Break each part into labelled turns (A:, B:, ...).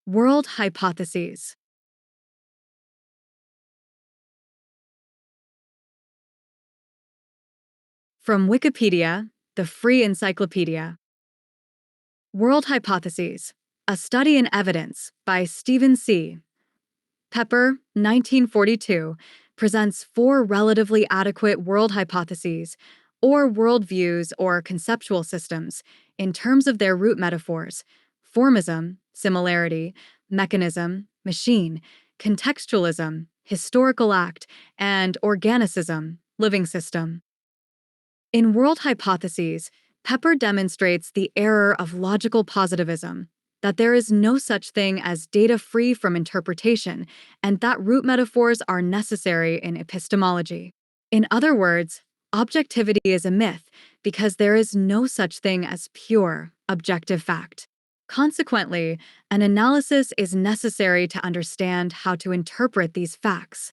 A: World Hypotheses. From Wikipedia, the free encyclopedia. World Hypotheses, A Study in Evidence by Stephen C. Pepper, 1942, presents four relatively adequate world hypotheses, or worldviews or conceptual systems, in terms of their root metaphors: formism, similarity; mechanism, machine; contextualism, historical act; and organicism, living system. In World Hypotheses, Pepper demonstrates the error of logical positivism, that there is no such thing as data free from interpretation, and that root metaphors are necessary in epistemology. In other words, objectivity is a myth because there is no such thing as pure, objective fact. Consequently, an analysis is necessary to understand how to interpret these facts.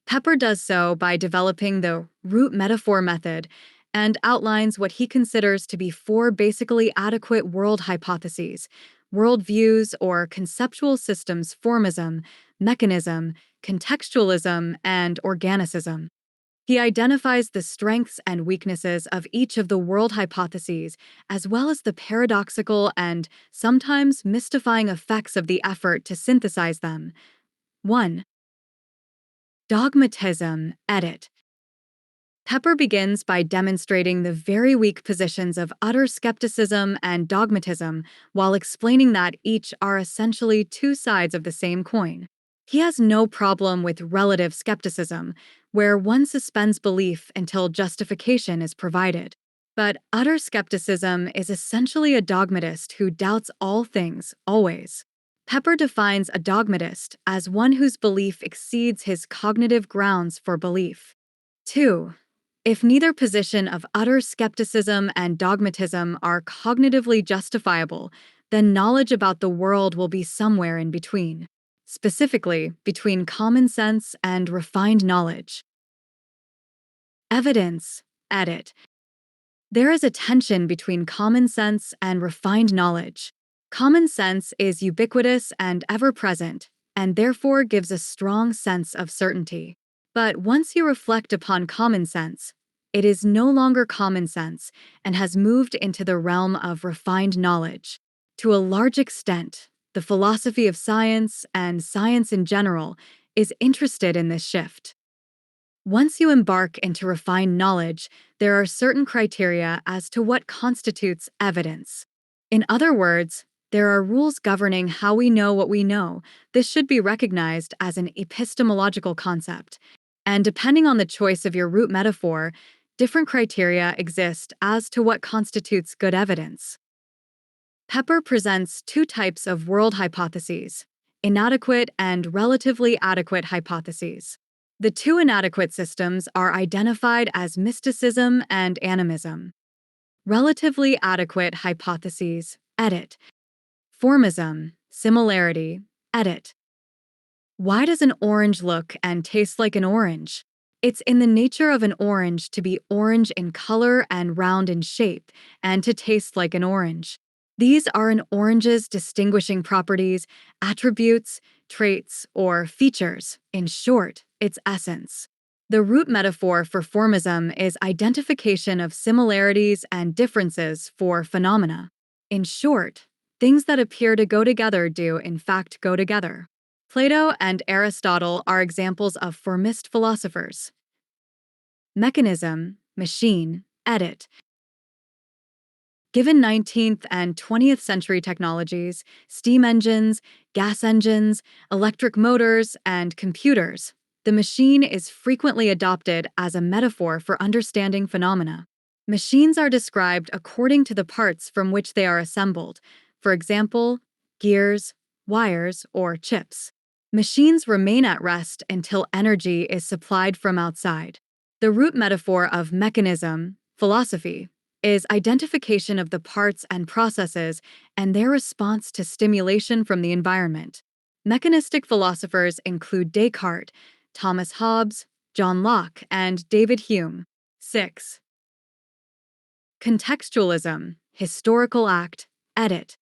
A: Pepper does so by developing the root metaphor method and outlines what he considers to be four basically adequate world hypotheses: worldviews or conceptual systems, formism, mechanism, contextualism, and organicism. He identifies the strengths and weaknesses of each of the world hypotheses, as well as the paradoxical and sometimes mystifying effects of the effort to synthesize them. 1. Dogmatism, edit. Pepper begins by demonstrating the very weak positions of utter skepticism and dogmatism while explaining that each are essentially two sides of the same coin. He has no problem with relative skepticism, where one suspends belief until justification is provided. But utter skepticism is essentially a dogmatist who doubts all things, always. Pepper defines a dogmatist as one whose belief exceeds his cognitive grounds for belief. 2. If neither position of utter skepticism and dogmatism are cognitively justifiable, then knowledge about the world will be somewhere in between, specifically between common sense and refined knowledge. Evidence, edit. There is a tension between common sense and refined knowledge. Common sense is ubiquitous and ever-present, and therefore gives a strong sense of certainty. But once you reflect upon common sense, it is no longer common sense and has moved into the realm of refined knowledge. To a large extent, the philosophy of science and science in general is interested in this shift. Once you embark into refined knowledge, there are certain criteria as to what constitutes evidence. In other words, there are rules governing how we know what we know. This should be recognized as an epistemological concept. And depending on the choice of your root metaphor, different criteria exist as to what constitutes good evidence. Pepper presents two types of world hypotheses: inadequate and relatively adequate hypotheses. The two inadequate systems are identified as mysticism and animism. Relatively adequate hypotheses, edit. Formism, similarity, edit. Why does an orange look and taste like an orange? It's in the nature of an orange to be orange in color and round in shape, and to taste like an orange. These are an orange's distinguishing properties, attributes, traits, or features, in short, its essence. The root metaphor for formism is identification of similarities and differences for phenomena. In short, things that appear to go together do in fact go together. Plato and Aristotle are examples of formist philosophers. Mechanism, machine, edit. Given 19th and 20th century technologies, steam engines, gas engines, electric motors, and computers, the machine is frequently adopted as a metaphor for understanding phenomena. Machines are described according to the parts from which they are assembled, for example, gears, wires, or chips. Machines remain at rest until energy is supplied from outside. The root metaphor of mechanism, philosophy, is identification of the parts and processes and their response to stimulation from the environment. Mechanistic philosophers include Descartes, Thomas Hobbes, John Locke, and David Hume. 6. Contextualism, historical act, edit.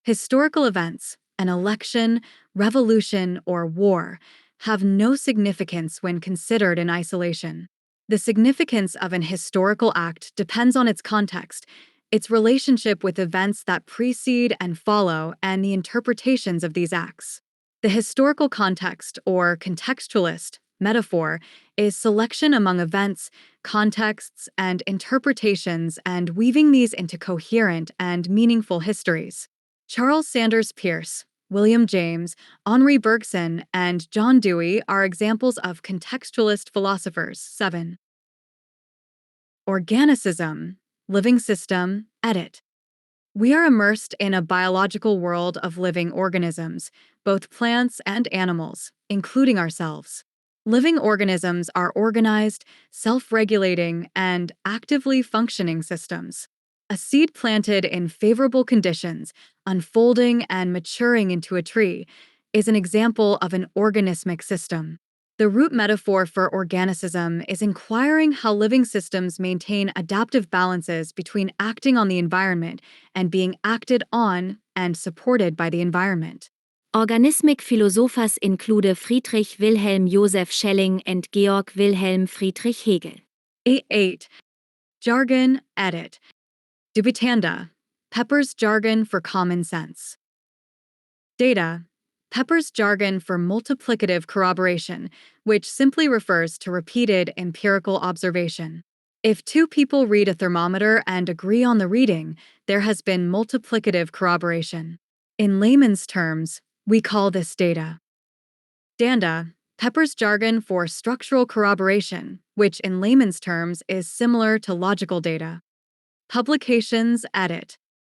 A: Historical events, an election, revolution, or war, have no significance when considered in isolation. The significance of an historical act depends on its context, its relationship with events that precede and follow, and the interpretations of these acts. The historical context, or contextualist, metaphor is selection among events, contexts, and interpretations and weaving these into coherent and meaningful histories. Charles Sanders Peirce, William James, Henri Bergson, and John Dewey are examples of contextualist philosophers. 7. Organicism, living system, edit. We are immersed in a biological world of living organisms, both plants and animals, including ourselves. Living organisms are organized, self-regulating, and actively functioning systems. A seed planted in favorable conditions, unfolding and maturing into a tree, is an example of an organismic system. The root metaphor for organicism is inquiring how living systems maintain adaptive balances between acting on the environment and being acted on and supported by the environment.
B: Organismic philosophers include Friedrich Wilhelm Joseph Schelling and Georg Wilhelm Friedrich Hegel.
A: 8. Jargon, edit. Dubitanda, Pepper's jargon for common sense. Data, Pepper's jargon for multiplicative corroboration, which simply refers to repeated empirical observation. If two people read a thermometer and agree on the reading, there has been multiplicative corroboration. In layman's terms, we call this data. Danda, Pepper's jargon for structural corroboration, which in layman's terms is similar to logical data. Publications, edit.